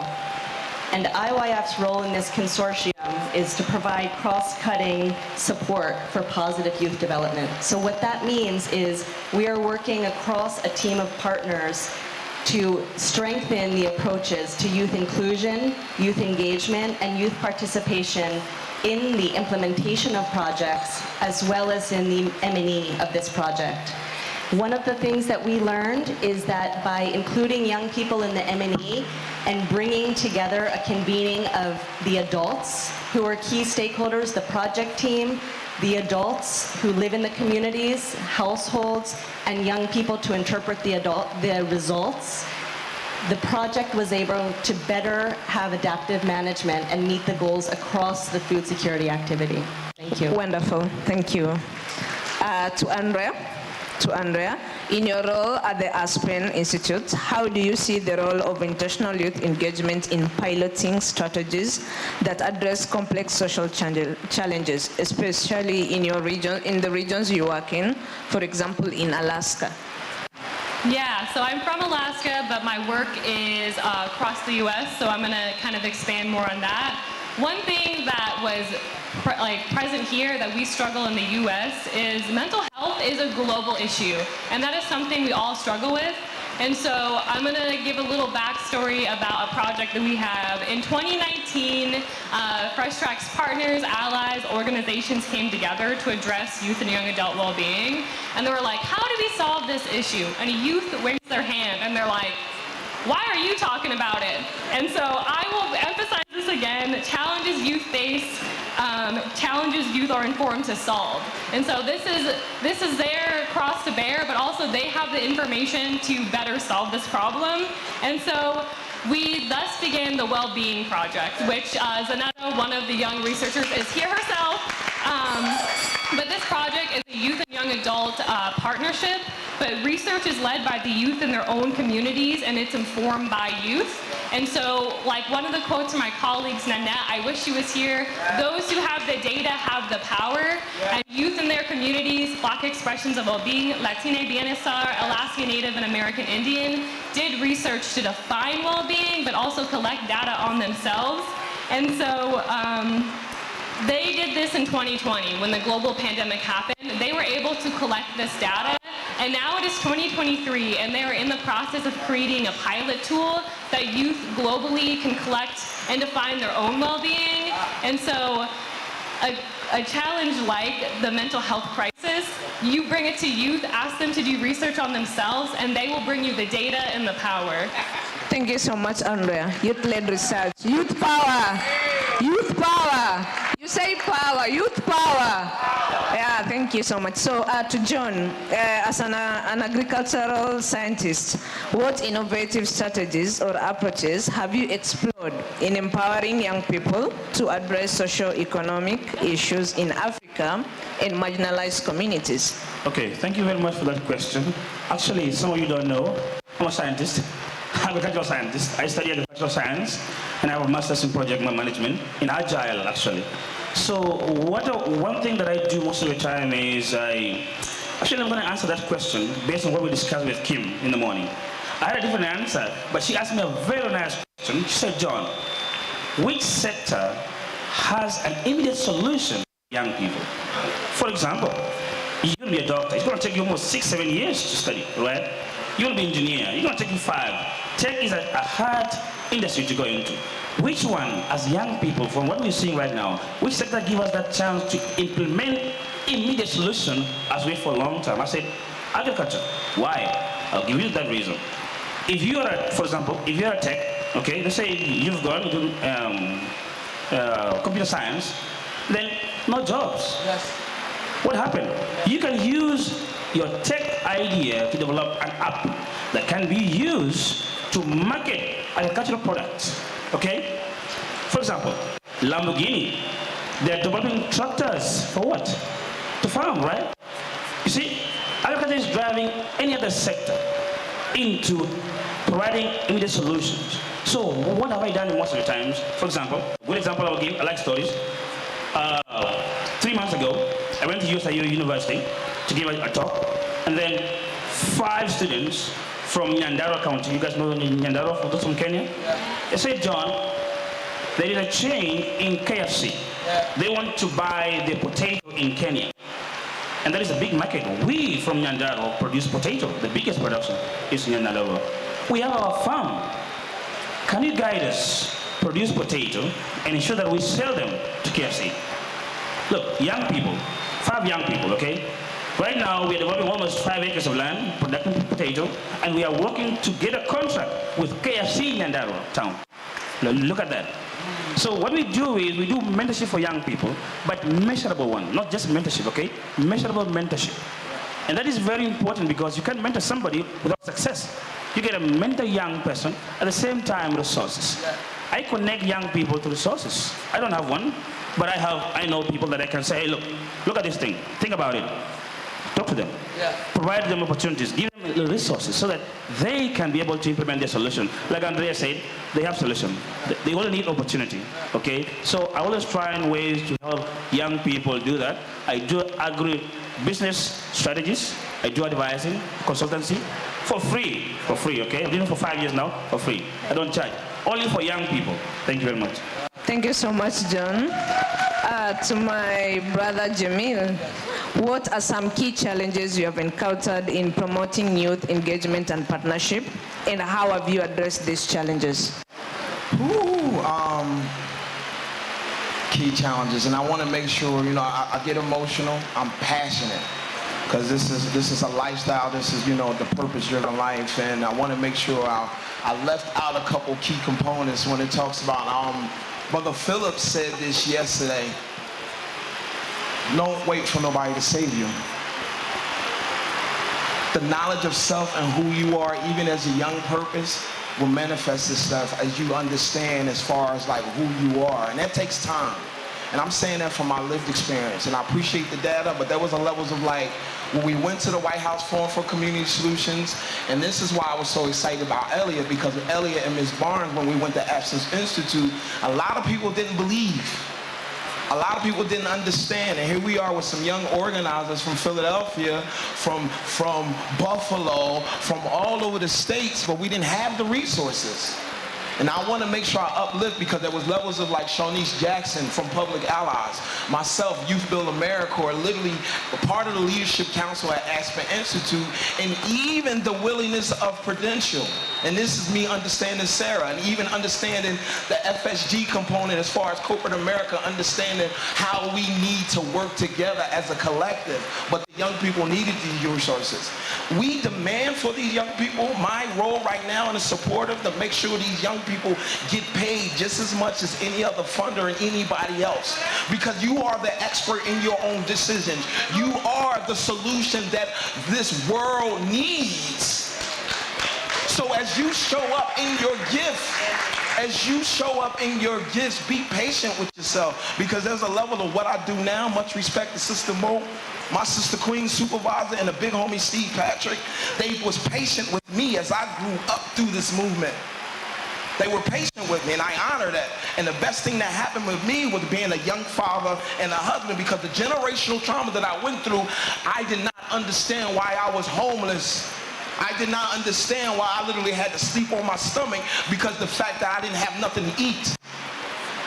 And IOIF's role in this consortium is to provide cross-cutting support for positive youth development. So what that means is we are working across a team of partners to strengthen the approaches to youth inclusion, youth engagement, and youth participation in the implementation of projects, as well as in the M&E of this project. One of the things that we learned is that by including young people in the M&E and bringing together a convening of the adults who are key stakeholders, the project team, the adults who live in the communities, households, and young people to interpret the results, the project was able to better have adaptive management and meet the goals across the food security activity. Thank you. Wonderful, thank you. To Andrea, in your role at the Aspen Institute, how do you see the role of intentional youth engagement in piloting strategies that address complex social challenges, especially in your region, in the regions you work in, for example, in Alaska? Yeah, so I'm from Alaska, but my work is across the U.S., so I'm going to kind of expand more on that. One thing that was present here that we struggle in the U.S. is mental health is a global issue, and that is something we all struggle with. And so I'm going to give a little backstory about a project that we have. In 2019, Fresh Track's partners, allies, organizations came together to address youth and young adult well-being. And they were like, how do we solve this issue? And a youth raised their hand, and they're like, why are you talking about it? And so I will emphasize this again, challenges youth face, challenges youth are informed to solve. And so this is their cross to bear, but also they have the information to better solve this problem. And so we thus began the Well-Being Project, which Zanetta, one of the young researchers, is here herself. But this project is a youth and young adult partnership, but research is led by the youth in their own communities, and it's informed by youth. And so, like one of the quotes from my colleagues, Nanette, I wish she was here, those who have the data have the power, and youth in their communities, Black expressions of well-being, Latina Bienestar, Alaska Native, and American Indian, did research to define well-being, but also collect data on themselves. And so, they did this in 2020 when the global pandemic happened. They were able to collect this data, and now it is 2023, and they are in the process of creating a pilot tool that youth globally can collect and define their own well-being. And so a challenge like the mental health crisis, you bring it to youth, ask them to do research on themselves, and they will bring you the data and the power. Thank you so much, Andrea. Youth-led research. Youth power! Youth power! You say power, youth power! Yeah, thank you so much. So to John, as an agricultural scientist, what innovative strategies or approaches have you explored in empowering young people to address socio-economic issues in Africa and marginalized communities? Okay, thank you very much for that question. Actually, some of you don't know, I'm a scientist. I'm a agricultural scientist. I study agricultural science, and I have a master's in project management, in agile, actually. So one thing that I do most of the time is I'm going to answer that question based on what we discussed with Kim in the morning. I had a different answer, but she asked me a very nice question. She said, John, which sector has an immediate solution for young people? For example, you're going to be a doctor. It's going to take you almost 6-7 years to study, right? You're going to be an engineer. You're going to take you 5. Tech is a hard industry to go into. Which one, as young people, from what we're seeing right now, which sector gives us that chance to implement immediate solution as we for a long time? I said, agriculture. Why? I'll give you that reason. If you are, for example, if you're a tech, okay, let's say you've gone to computer science, then no jobs. Yes. What happened? You can use your tech idea to develop an app that can be used to market agricultural products, okay? For example, Lamborghini, they're developing tractors for what? To farm, right? You see, agriculture is driving any other sector into providing immediate solutions. So what have I done most of the times? For example, a good example I'll give, I like stories. 3 months ago, I went to USIU University to give a talk, and then 5 students from Nyandarua County, you guys know Nyandarua, for those from Kenya? They said, John, there is a chain in KFC. They want to buy the potato in Kenya. And that is a big market. We from Nyandarua produce potato. The biggest production is in Nyandarua. We have our farm. Can you guide us produce potato and ensure that we sell them to KFC? Look, young people, 5 young people, okay? Right now, we are developing almost 5 acres of land, producing potato, and we are working to get a contract with KFC in Nyandarua town. Look at that. So what we do is we do mentorship for young people, but measurable one, not just mentorship, okay? Measurable mentorship. And that is very important because you can't mentor somebody without success. You get a mentor young person, at the same time resources. I connect young people to resources. I don't have one, but I know people that I can say, hey, look at this thing, think about it. Talk to them, provide them opportunities, give them the resources so that they can be able to implement their solution. Like Andrea said, they have solution. They only need opportunity, okay? So I always try and ways to help young people do that. I do agri-business strategies. I do advising, consultancy, for free, okay? I've been doing it for 5 years now, for free. I don't charge, only for young people. Thank you very much. Thank you so much, John. To my brother Jamil, what are some key challenges you have encountered in promoting youth engagement and partnership, and how have you addressed these challenges? Key challenges, and I want to make sure, you know, I get emotional, I'm passionate, because this is a lifestyle, this is, you know, the purpose-driven life, and I want to make sure I left out a couple key components when it talks about, Brother Phillips said this yesterday, don't wait for nobody to save you. The knowledge of self and who you are, even as a young purpose, will manifest itself as you understand as far as like who you are. And that takes time. And I'm saying that from my lived experience. And I appreciate the data, but there was a levels of like, when we went to the White House Forum for Community Solutions, and this is why I was so excited about Elliot, because Elliot and Ms. Barnes, when we went to Absence Institute, a lot of people didn't believe. A lot of people didn't understand, and here we are with some young organizers from Philadelphia, from Buffalo, from all over the states, but we didn't have the resources. And I want to make sure I uplift, because there was levels of like Shawnice Jackson from Public Allies, myself, Youth Build America, or literally part of the Leadership Council at Aspen Institute, and even the willingness of Prudential. And this is me understanding Sarah, and even understanding the FSG component as far as corporate America, understanding how we need to work together as a collective. But the young people needed these resources. We demand for these young people, my role right now is supportive to make sure these young people get paid just as much as any other funder and anybody else. Because you are the expert in your own decisions. You are the solution that this world needs. So as you show up in your gifts, be patient with yourself, because there's a level of what I do now, much respect to Sister Mo, my sister Queen supervisor, and the big homie Steve Patrick. They was patient with me as I grew up through this movement. They were patient with me, and I honor that. And the best thing that happened with me was being a young father and a husband, because the generational trauma that I went through, I did not understand why I was homeless. I did not understand why I literally had to sleep on my stomach, because the fact that I didn't have nothing to eat.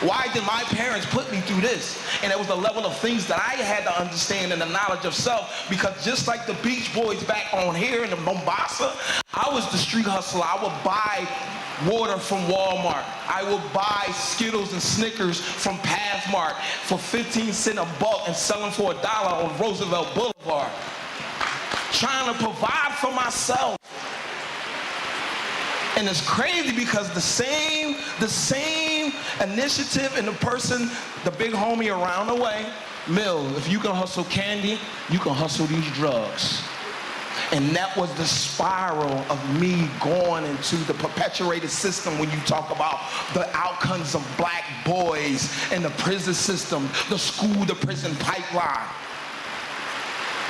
Why did my parents put me through this? And it was the level of things that I had to understand, and the knowledge of self, because just like the Beach Boys back on here in Mombasa, I was the street hustler. I would buy water from Walmart. I would buy Skittles and Snickers from Pathmark for 15 cents a buck and sell them for $1 on Roosevelt Boulevard. Trying to provide for myself. And it's crazy, because the same initiative and the person, the big homie around the way, Mill, if you can hustle candy, you can hustle these drugs. And that was the spiral of me going into the perpetuated system when you talk about the outcomes of black boys and the prison system, the school to prison pipeline.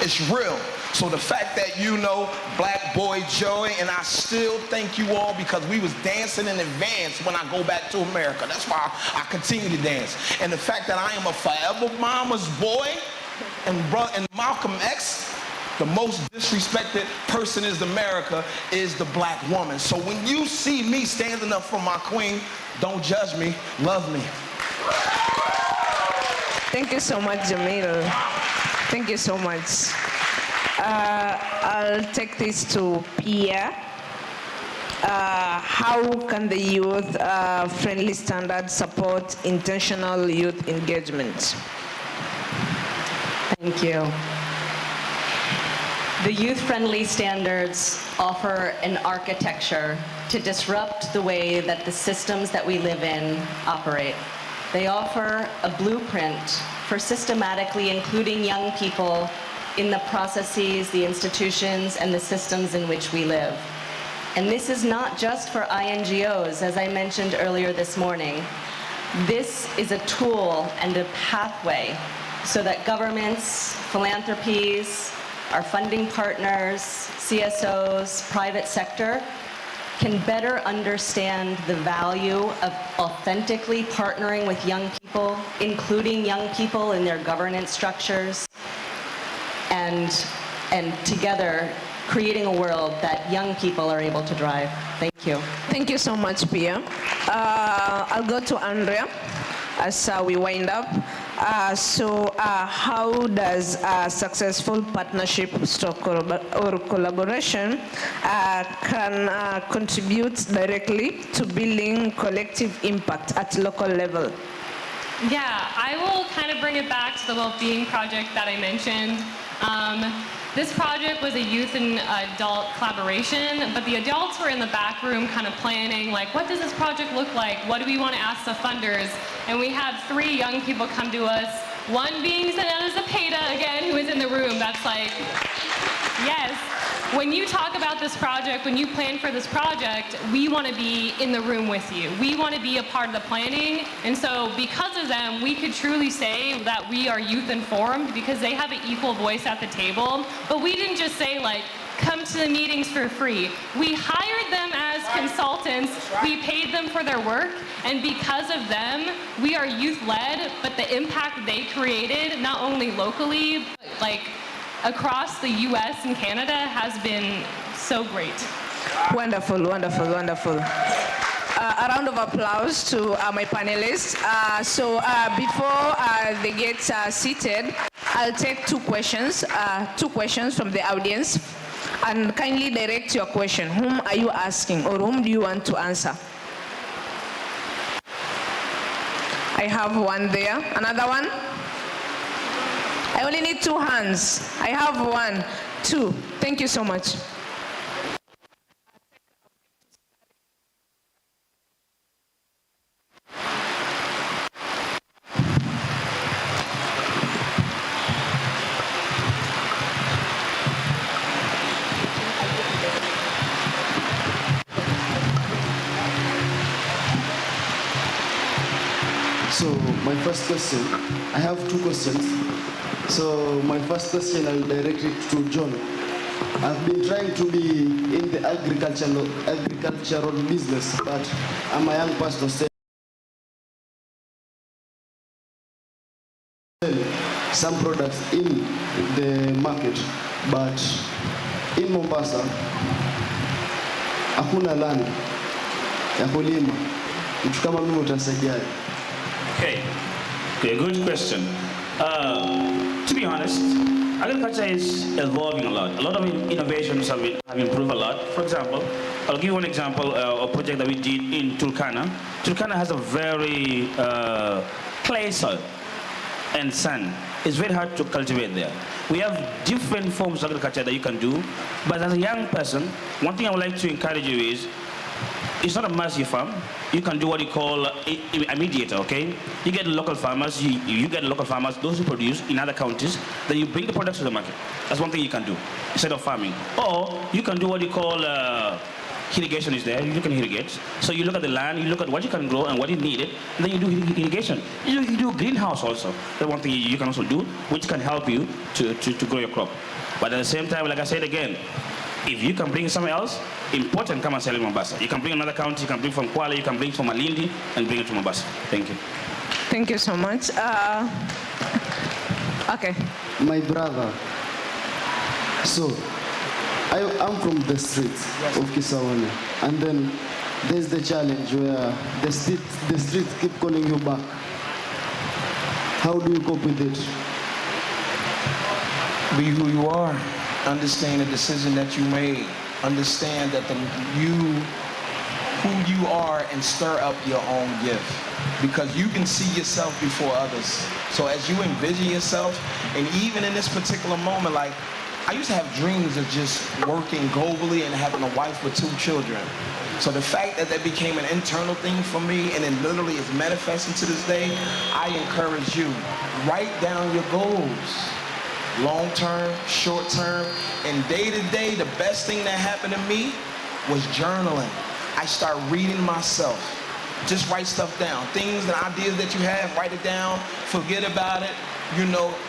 It's real. So the fact that you know Black Boy Joey, and I still thank you all because we was dancing in advance when I go back to America. That's why I continue to dance. And the fact that I am a forever mama's boy and Malcolm X, the most disrespected person in America is the black woman. So when you see me standing up for my queen, don't judge me, love me. Thank you so much, Jamil. Thank you so much. I'll take this to Pia. How can the youth-friendly standards support intentional youth engagement? Thank you. The youth-friendly standards offer an architecture to disrupt the way that the systems that we live in operate. They offer a blueprint for systematically including young people in the processes, the institutions, and the systems in which we live. And this is not just for INGOs, as I mentioned earlier this morning. This is a tool and a pathway so that governments, philanthropies, our funding partners, CSOs, private sector, can better understand the value of authentically partnering with young people, including young people in their governance structures, and together creating a world that young people are able to drive. Thank you. Thank you so much, Pia. I'll go to Andrea as we wind up. How does a successful partnership or collaboration can contribute directly to building collective impact at local level? Yeah, I will kind of bring it back to the well-being project that I mentioned. This project was a youth and adult collaboration, but the adults were in the back room kind of planning, like, what does this project look like? What do we want to ask the funders? And we had 3 young people come to us, one being Zepeda again, who is in the room. That's like, yes. When you talk about this project, when you plan for this project, we want to be in the room with you. We want to be a part of the planning. And so because of them, we could truly say that we are youth informed because they have an equal voice at the table. But we didn't just say, like, come to the meetings for free. We hired them as consultants. We paid them for their work. And because of them, we are youth-led, but the impact they created, not only locally, but like across the US and Canada, has been so great. Wonderful, wonderful, wonderful. A round of applause to my panelists. Before they get seated, I'll take 2 questions from the audience. And kindly direct your question. Whom are you asking, or whom do you want to answer? I have one there. Another one? I only need 2 hands. I have 1, 2. Thank you so much. So my first question, I have 2 questions. So my first question, I'll direct it to John. I've been trying to be in the agricultural business, but I'm a young pastor selling some products in the market, but in Mombasa, hakuna land ya kulima. Kitu kama mimi utasaidiaje? Okay, good question. To be honest, agriculture is evolving a lot. A lot of innovations have improved a lot. For example, I'll give you one example, a project that we did in Turkana. Turkana has a very clay soil and sand. It's very hard to cultivate there. We have different forms of agriculture that you can do, but as a young person, one thing I would like to encourage you is, it's not a must you farm. You can do what you call a mediator, okay? You get local farmers, you get local farmers, those who produce in other counties, then you bring the products to the market. That's one thing you can do, instead of farming. Or you can do what you call irrigation is there, you can irrigate. So you look at the land, you look at what you can grow and what is needed, and then you do irrigation. You do greenhouse also. That's one thing you can also do, which can help you to grow your crop. But at the same time, like I said again, if you can bring somewhere else, import and come and sell in Mombasa. You can bring another county, you can bring from Kuala, you can bring from Malindi, and bring it to Mombasa. Thank you. Thank you so much. Okay. My brother. So, I'm from the streets of Kisawane. And then there's the challenge where the streets keep calling you back. How do you cope with it? Be who you are. Understand the decision that you made. Understand that who you are, and stir up your own gift. Because you can see yourself before others. So as you envision yourself, and even in this particular moment, like, I used to have dreams of just working globally and having a wife with 2 children. So the fact that that became an internal thing for me, and it literally is manifesting to this day, I encourage you, write down your goals. Long term, short term, and day to day, the best thing that happened to me was journaling. I start reading myself. Just write stuff down. Things and ideas that you have, write it down, forget about it,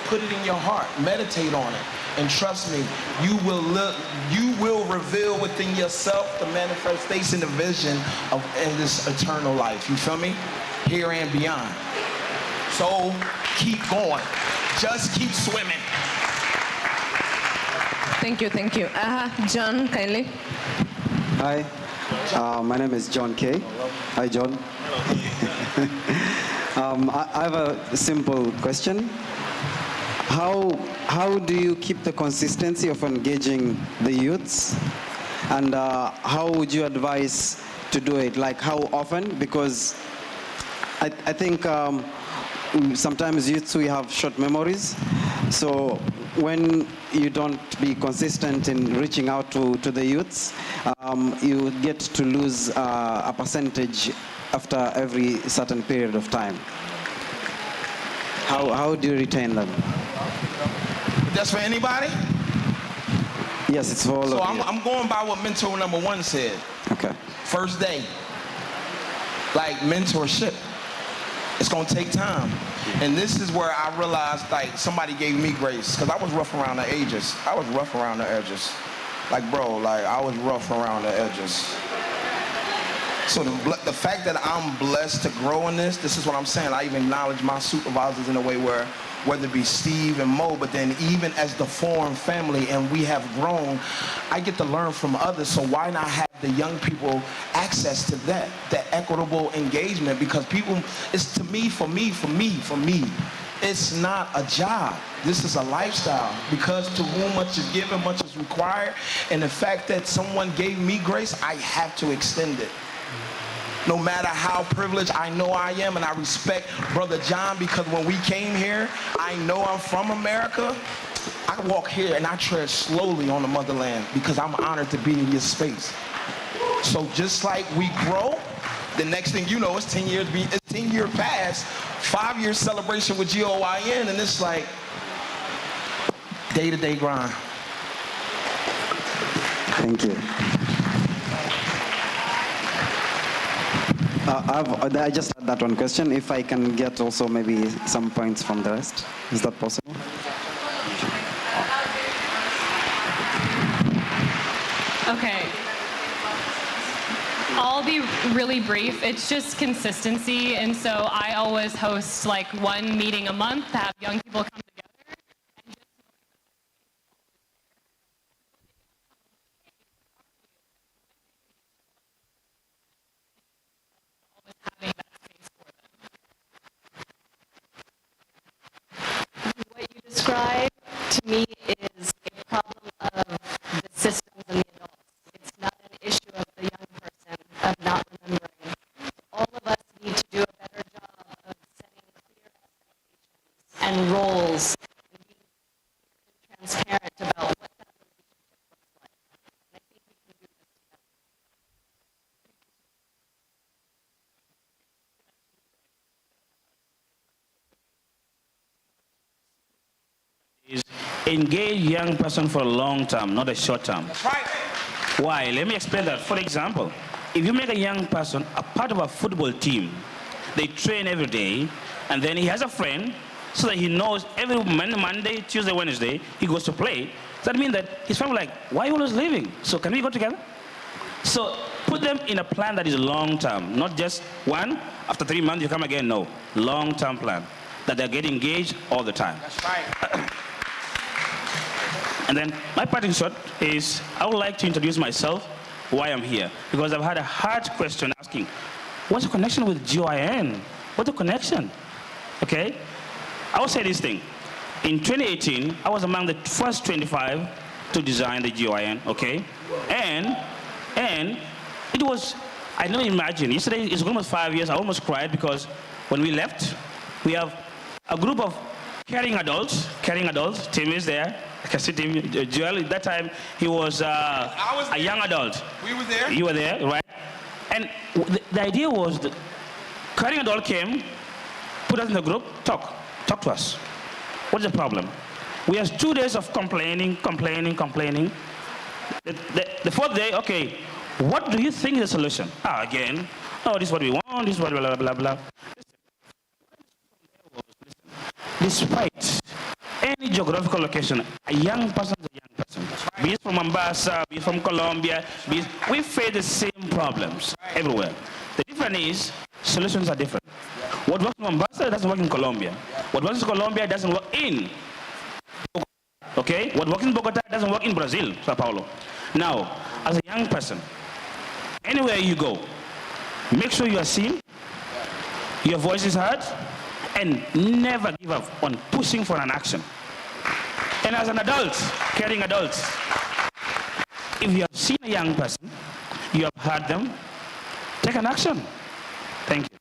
put it in your heart, meditate on it. And trust me, you will reveal within yourself the manifestation, the vision of in this eternal life. You feel me? Here and beyond. So keep going. Just keep swimming. Thank you. John, kindly. Hi, my name is John K. Hi, John. I have a simple question. How do you keep the consistency of engaging the youths? And how would you advise to do it? Like, how often? Because I think sometimes youths, we have short memories. So when you don't be consistent in reaching out to the youths, you get to lose a percentage after every certain period of time. How do you retain them? That's for anybody? Yes, it's for all of you. So I'm going by what mentor number 1 said. Okay. First day. Like mentorship. It's going to take time. And this is where I realized, like, somebody gave me grace. Because I was rough around the edges. Like, bro, like, I was rough around the edges. So the fact that I'm blessed to grow in this is what I'm saying. I even acknowledge my supervisors in a way where, whether it be Steve and Mo, but then even as the Forum family and we have grown, I get to learn from others. So why not have the young people access to that equitable engagement? Because people, it's to me, for me, it's not a job. This is a lifestyle. Because to whom much is given, much is required. And the fact that someone gave me grace, I have to extend it. No matter how privileged I know I am, and I respect Brother John, because when we came here, I know I'm from America. I walk here and I tread slowly on the motherland because I'm honored to be in this space. So just like we grow, the next thing you know, it's 10 years past, 5 year celebration with GOYN, and it's like day-to-day grind. Thank you. I just had that one question. If I can get also maybe some points from the rest. Is that possible? Okay. I'll be really brief. It's just consistency. And so I always host like one meeting a month to have young people come together. Having that space for them. What you describe to me is a problem of the systems and the adults. It's not an issue of the young person of not remembering. All of us need to do a better job of setting clear expectations and roles is engage young person for a long term, not a short term. That's right. Why? Let me explain that. For example, if you make a young person a part of a football team, they train every day, and then he has a friend, so that he knows every Monday, Tuesday, Wednesday, he goes to play. That means that his family like, why are you always leaving? So can we go together? So put them in a plan that is long term, not just one, after 3 months you come again, no. Long term plan, that they're getting engaged all the time. That's right. And then my parting shot is, I would like to introduce myself, why I'm here. Because I've had a hard question asking, what's the connection with GOYN? What's the connection? Okay? I will say this thing. In 2018, I was among the first 25 to design the GOYN, okay? And it was, I never imagined. Yesterday, it's almost 5 years, I almost cried because when we left, we have a group of caring adults. Tim is there. I can see Tim. Joel, at that time, he was a young adult. We were there. You were there, right? And the idea was that caring adult came, put us in the group, talk to us. What's the problem? We had 2 days of complaining. The fourth day, okay, what do you think is the solution? Again, oh, this is what we want, this is what blah, blah, blah. Despite any geographical location, a young person is a young person. Be it from Mombasa, be it from Colombia, we face the same problems everywhere. The difference is, solutions are different. What works in Mombasa doesn't work in Colombia. What works in Colombia doesn't work in Bogota. Okay? What works in Bogota doesn't work in Brazil, Sao Paulo. Now, as a young person, anywhere you go, make sure you are seen, your voice is heard, and never give up on pushing for an action. And as an adult, caring adults, if you have seen a young person, you have heard them, take an action. Thank you.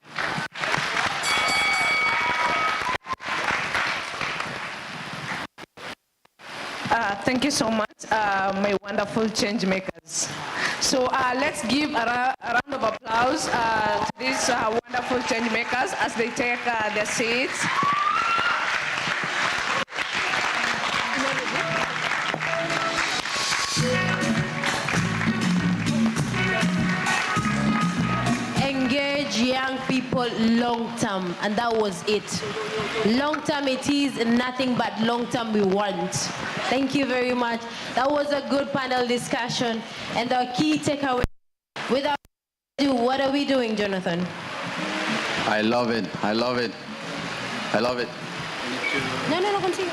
Thank you so much, my wonderful change makers. So let's give a round of applause to these wonderful change makers as they take their seats. Engage young people long term, and that was it. Long term it is, nothing but long term we want. Thank you very much. That was a good panel discussion, and the key takeaway. Without ado, what are we doing, Jonathan? I love it. I love it. I love it. No, continue.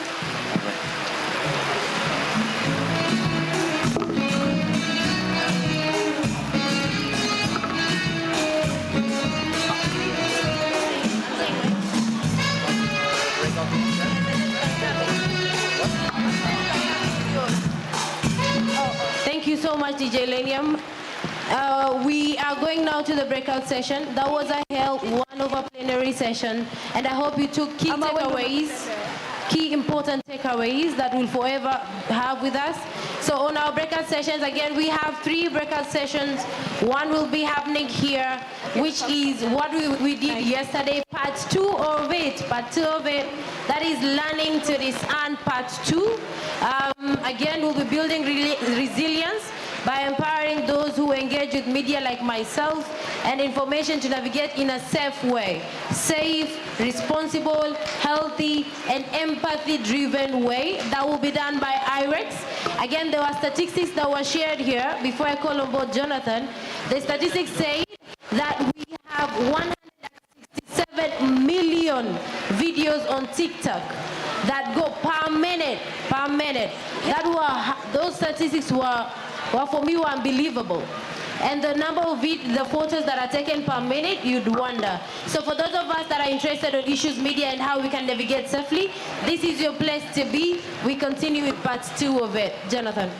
Thank you so much, DJ Lenium. We are going now to the breakout session. That was a held one-over plenary session, and I hope you took key takeaways, key important takeaways that we'll forever have with us. So on our breakout sessions, again, we have 3 breakout sessions. One will be happening here, which is what we did yesterday, part 2 of it. That is learning to discern part 2. Again, we'll be building resilience by empowering those who engage with media like myself and information to navigate in a safe way. Safe, responsible, healthy, and empathy-driven way. That will be done by IREX. Again, there were statistics that were shared here before I call on board Jonathan. The statistics say that we have 167 million videos on TikTok that go per minute. Those statistics were for me, were unbelievable. And the number of the photos that are taken per minute, you'd wonder. So for those of us that are interested in issues media and how we can navigate safely, this is your place to be. We continue with part 2 of it. Jonathan.